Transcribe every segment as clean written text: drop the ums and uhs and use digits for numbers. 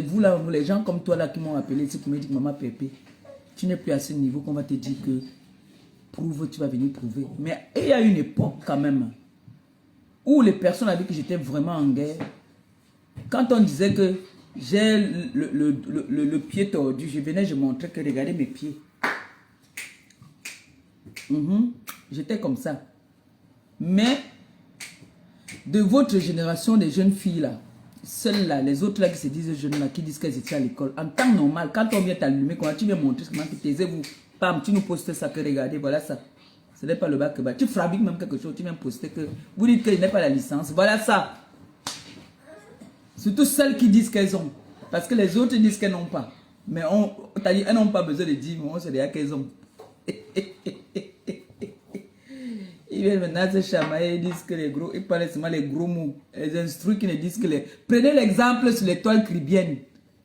Vous là, les gens comme toi là qui m'ont appelé ici pour me dire que maman Pépé, tu n'es plus à ce niveau qu'on va te dire que prouve, tu vas venir prouver. Mais il y a une époque quand même où les personnes avaient dit que j'étais vraiment en guerre. Quand on disait que j'ai le pied tordu, je venais, je montrais que regardez mes pieds. J'étais comme ça. Mais de votre génération des jeunes filles là, celles là, les autres là qui se disent jeunes là, qui disent qu'elles étaient à l'école, en temps normal, quand on vient t'allumer, quand tu viens montrer comment tu taisez-vous, pam, tu nous postes ça que regardez, voilà ça. Ce n'est pas le bac que bah. Tu fabriques même quelque chose, tu viens poster que vous dites qu'il n'est pas la licence, voilà ça. Surtout celles qui disent qu'elles ont. Parce que les autres disent qu'elles n'ont pas. Mais elles n'ont pas besoin de dire, mais on sait déjà qu'elles ont. Ils viennent maintenant se chamailler, ils disent que les gros, ils parlent seulement les gros mots. Les instruits qui ne disent que les... Prenez l'exemple sur l'étoile cribienne.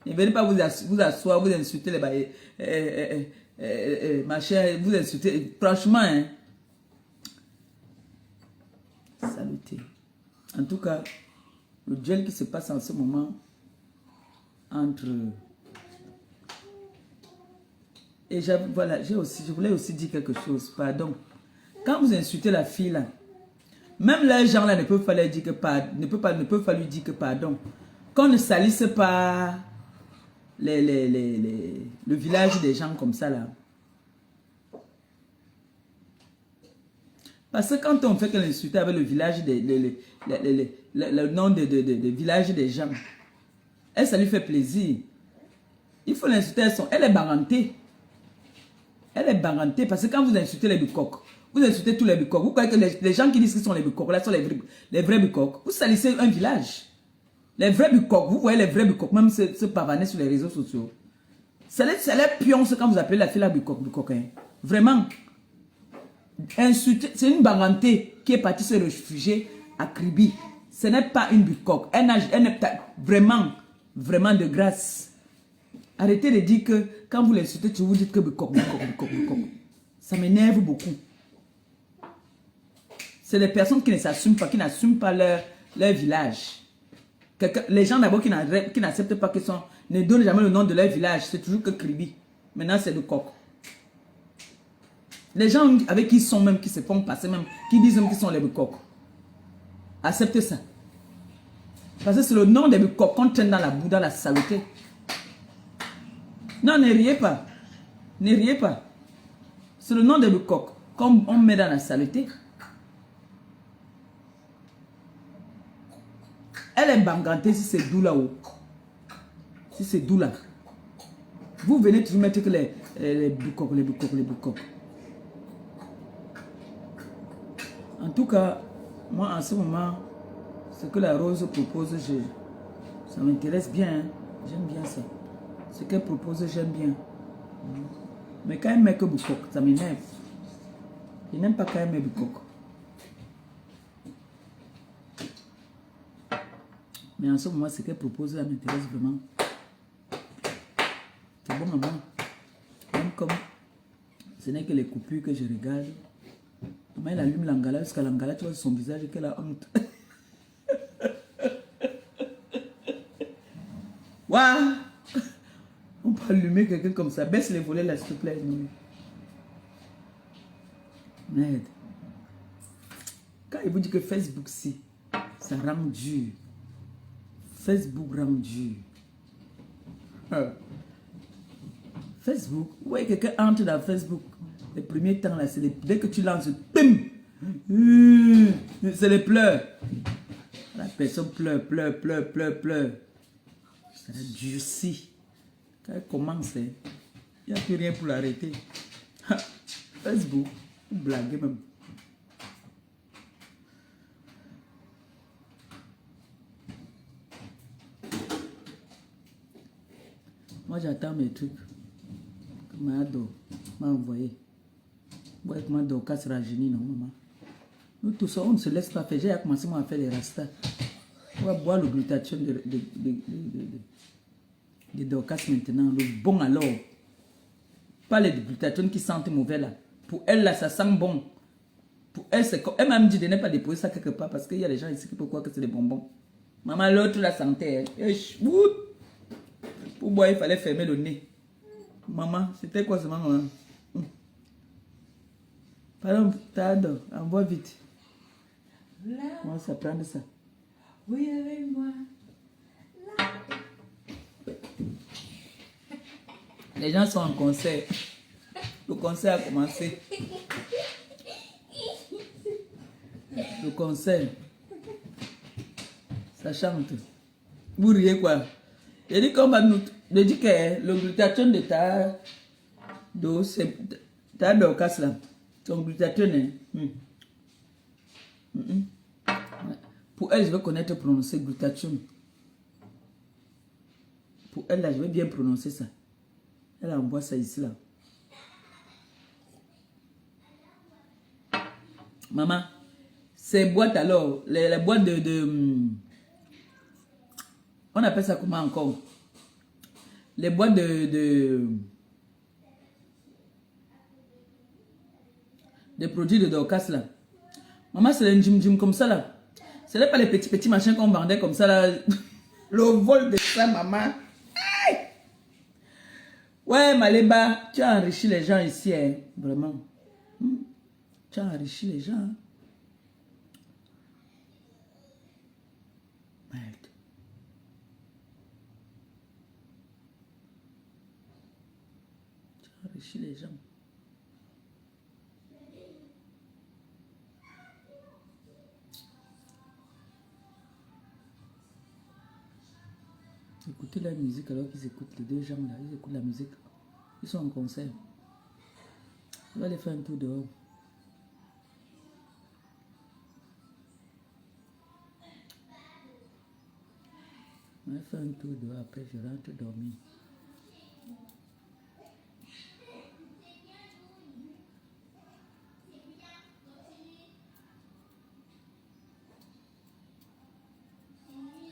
Ne venez pas vous asseoir, vous insulter les bails. Ma chère, vous insultez. Franchement, hein. Salutez. En tout cas, le duel qui se passe en ce moment entre... Et voilà, je voulais aussi dire quelque chose, pardon. Quand vous insultez la fille là, même les gens là ne peuvent pas lui dire que pardon, ne peuvent pas lui dire que pardon. Qu'on ne salisse pas le village des gens comme ça là. Parce que quand on fait que l'insulter avec le village le nom de village des gens, elle, ça lui fait plaisir. Il faut l'insulter, elle est barantée. Elle est barantée parce que quand vous insultez les bicoques, vous insultez tous les bicoques. Vous croyez que les gens qui disent qu'ils sont les bicoques, là sont les vrais bicoques. Vous salissez un village. Les vrais bicoques, vous voyez les vrais bicoques, même se pavaner sur les réseaux sociaux. C'est les pions quand vous appelez la fille la bicoque. Hein. Vraiment. Insulter, c'est une barantée qui est partie se réfugier à Kribi. Ce n'est pas une bicoque. Elle n'est pas vraiment de grâce. Arrêtez de dire que quand vous l'insultez, tu vous dites que bicoque. Ça m'énerve beaucoup. C'est les personnes qui ne s'assument pas, qui n'assument pas leur village. Les gens d'abord qui n'acceptent pas qu'ils sont, ne donnent jamais le nom de leur village. C'est toujours que Kribi. Maintenant, c'est le coq. Les gens avec qui ils sont même, qui se font passer même, qui disent même qu'ils sont les bicoques. Acceptez ça. Parce que c'est le nom des bicoques qu'on traîne dans la boue, dans la saleté. Non, ne riez pas. Ne riez pas. C'est le nom des bicoques qu'on met dans la saleté. Elle est bangantée si c'est doux là-haut. Si c'est doux là. Vous venez toujours mettre que les bicoques. En tout cas, moi en ce moment, ce que la Rose propose, ça m'intéresse bien. Hein. J'aime bien ça. Ce qu'elle propose, j'aime bien. Mais quand elle met que bicoque, ça m'énerve. Je n'aime pas quand elle met bicoque. Mais en ce moment, ce qu'elle propose, ça m'intéresse vraiment. C'est bon, maman. Même comme ce n'est que les coupures que je regarde. Maman, elle allume l'angala, jusqu'à l'angala, tu vois son visage qu'elle a honte. Waouh! On peut allumer quelqu'un comme ça. Baisse les volets là, s'il te plaît. Merde. Quand il vous dit que Facebook, si, ça rend dur. Facebook rend dur. Facebook, ouais, quelqu'un entre dans Facebook. Les premiers temps là, c'est dès que tu lances, bim! C'est les pleurs. La personne pleure. Ça durcit. Quand elle commence, il n'y a plus rien pour l'arrêter. Facebook, vous blaguez même. Moi, j'attends mes trucs. Mado m'a envoyé. Ouais, comment Dorcas sera génie, non, maman? Nous tous, on ne se laisse pas faire. J'ai commencé à faire les rastas. On va boire le glutathione de Dorcas maintenant. Le bon alors. Pas les glutathione qui sentent mauvais là. Pour elle, là, ça sent bon. Pour elle, c'est comme... Elle m'a dit de ne pas déposer ça quelque part parce qu'il y a des gens ici qui peuvent croire que c'est des bonbons. Maman, l'autre la santé. Pour boire, il fallait fermer le nez. Maman, c'était quoi ce maman? Pardon, t'adore, envoie vite. Comment ça prend de ça? Oui, avec moi. Les gens sont en concert. Le concert a commencé. Le concert. Ça chante. Vous riez quoi? Je dis qu'on va nous... Je dis que le glutathione de ta... d'eau, c'est... Ta dorcas là. Ton glutathione, Pour elle, je vais connaître prononcer glutathione. Pour elle, là, je vais bien prononcer ça. Elle envoie ça ici, là. Maman, ces boîtes alors, les boîtes on appelle ça comment encore? Les boîtes de produits de Dorcas là. Maman, c'est les jim comme ça là. Ce n'est pas les petits machins qu'on vendait comme ça là. Le vol de ça, maman. Aïe! Ouais, Maléba, tu as enrichi les gens ici, hein, vraiment. Tu as enrichi les gens. Hein. Merde. Tu as enrichi les gens. Écoutez la musique alors qu'ils écoutent, les deux gens là, ils écoutent la musique. Ils sont en concert. On va aller faire un tour dehors. On va faire un tour dehors, après je rentre dormir.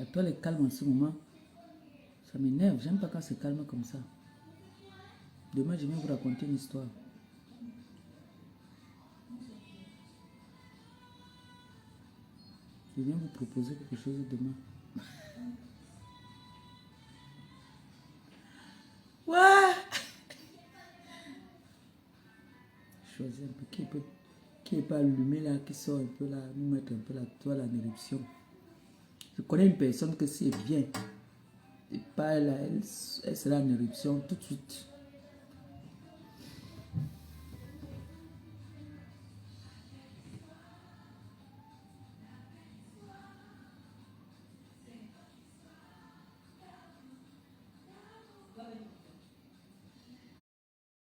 Et toi, les calmes en ce moment, ça m'énerve. J'aime pas quand c'est calme comme ça. Demain, je viens vous raconter une histoire. Je viens vous proposer quelque chose demain. Ouais. Choisis un peu qui est pas allumé là, qui sort un peu là, nous mettre un peu la toile en éruption. Je connais une personne que si elle vient, et pas là, elle sera en éruption tout de suite.